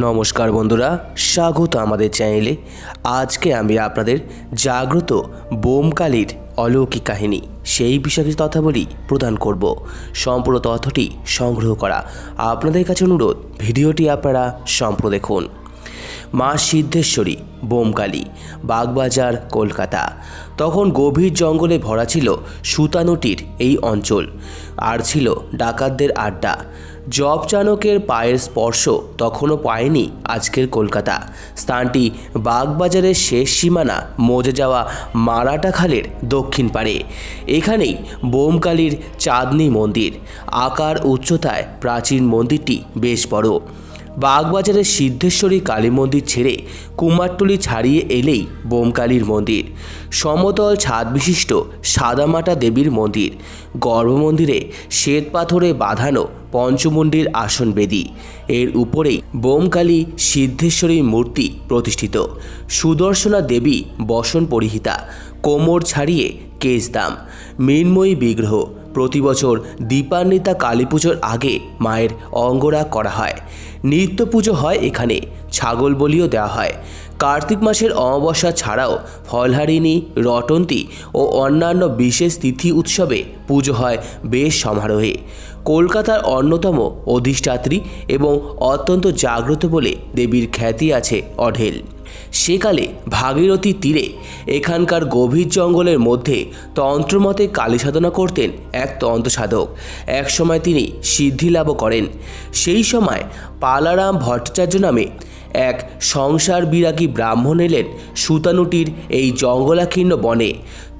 নমস্কার বন্ধুরা, স্বাগত আমাদের চ্যানেলে। আজকে আমি আপনাদের জাগ্রত বোমকালীর অলৌকিক কাহিনী সেই বিষয়ে কিছু তথ্যাবলী প্রদান করব। সম্পূর্ণ তথ্যটি সংগ্রহ করা আপনাদের কাছে অনুরোধ, ভিডিওটি আপনারা সম্পূর্ণ দেখুন। মা সিদ্ধেশ্বরী বোমকালী, বাগবাজার, কলকাতা। তখন গভীর জঙ্গলে ভরা ছিল সুতানুটির এই অঞ্চল, আর ছিল ডাকাতদের আড্ডা। জব চানকের পায়ের স্পর্শ তখনও পায়নি আজকের কলকাতা। স্থানটি বাগবাজারের শেষ সীমানা মজে যাওয়া মারাঠা খালের দক্ষিণ পারে। এখানেই বোমকালীর চাঁদনী মন্দির। আকার উচ্চতায় প্রাচীন মন্দিরটি বেশ বড়। বাগবাজারের সিদ্ধেশ্বরী কালী মন্দির ছেড়ে কুমারটুলি ছাড়িয়ে এলেই বোমকালীর মন্দির। সমতল ছাদ বিশিষ্ট সাদামাটা দেবীর মন্দির। গর্ভমন্দিরে শ্বেত পাথরে বাঁধানো পঞ্চমুণ্ডির আসন বেদি। এর উপরেই বোমকালী সিদ্ধেশ্বরীর মূর্তি প্রতিষ্ঠিত। সুদর্শনা দেবী বসন পরিহিতা, কোমর ছাড়িয়ে কেশদাম, মৃন্ময়ী বিগ্রহ। প্রতি বছর দীপান্বিতা কালী পুজোর আগে মায়ের অঙ্গরাগ করা হয়। নিত্য পুজো হয় এখানে, ছাগল বলিও দেওয়া হয়। কার্তিক মাসের অমাবস্যা ছাড়াও ফলহারিণী, রটন্তী ও অন্যান্য বিশেষ তিথি উৎসবে পুজো হয় বেশ সমারোহে। কলকাতার অন্যতম অধিষ্ঠাত্রী এবং অত্যন্ত জাগ্রত বলে দেবীর খ্যাতি আছে অঢেল। সেকালে ভাগীরথী তীরে এখানকার গভীর জঙ্গলের মধ্যে তন্ত্রমতে কালী সাধনা করতেন এক তন্ত্রসাধক। একসময় তিনি সিদ্ধিলাভ করেন। সেই সময় পালারাম ভট্টাচার্য নামে এক সংসার বিরাগী ব্রাহ্মণ এলেন সুতানুটির এই জঙ্গলাকীর্ণ বনে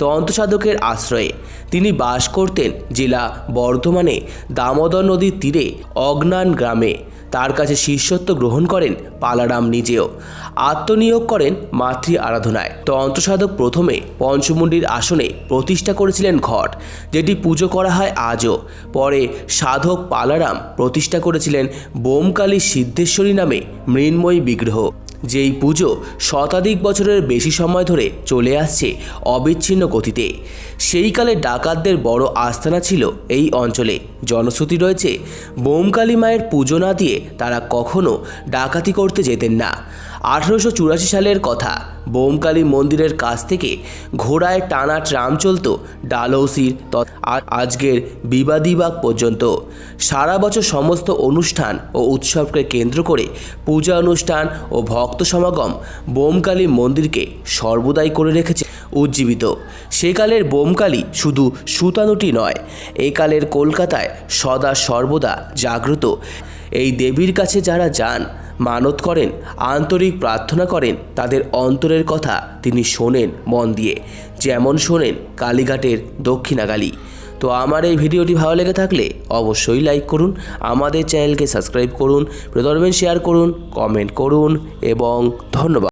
তন্ত্রসাধকের আশ্রয়ে। তিনি বাস করতেন জেলা বর্ধমানে দামোদর নদীর তীরে অজ্ঞান গ্রামে। তার কাছে শিষ্যত্ব গ্রহণ করেন পালারাম নিজেও। আত্মনিয়োগ করেন মাতৃ আরাধনায়। তন্ত্রসাধক প্রথমে পঞ্চমুণ্ডির আসনে প্রতিষ্ঠা করেছিলেন ঘট, যেটি পুজো করা হয় আজও। পরে সাধক পালারাম প্রতিষ্ঠা করেছিলেন বোমকালী সিদ্ধেশ্বরী নামে মৃন্ময়ী বিগ্রহ, যেই পুজো শতাধিক বছরের বেশি সময় ধরে চলে আসছে অবিচ্ছিন্ন গতিতে। সেইকালে ডাকাতদের বড় আস্তানা ছিল এই অঞ্চলে। জনশ্রুতি রয়েছে, বোমকালী মায়ের পুজো না দিয়ে তারা কখনো ডাকাতি করতে যেতেন না। 1884 সালের কথা। বোমকালী মন্দিরের কাছ থেকে ঘোড়ায় টানা ট্রাম চলত ডালহৌসির আজকের বিবাদীবাগ পর্যন্ত। সারা বছর সমস্ত অনুষ্ঠান ও উৎসবকে কেন্দ্র করে পূজা অনুষ্ঠান ও ভক্ত সমাগম বোমকালী মন্দিরকে সর্বদাই করে রেখেছে উজ্জীবিত। সেকালের বোমকালী শুধু সুতানুটি নয়, একালের কলকাতায় সদা সর্বদা জাগ্রত। এই দেবীর কাছে যারা যান, মানত করেন, আন্তরিক প্রার্থনা করেন, তাদের অন্তরের কথা তিনি শোনেন মন দিয়ে, যেমন শোনেন কালীঘাটের দক্ষিণাকালী। তো আমার এই ভিডিওটি ভালো লেগে থাকলে অবশ্যই লাইক করুন, আমাদের চ্যানেলকে সাবস্ক্রাইব করুন, প্রদর্শন শেয়ার করুন, কমেন্ট করুন এবং ধন্যবাদ।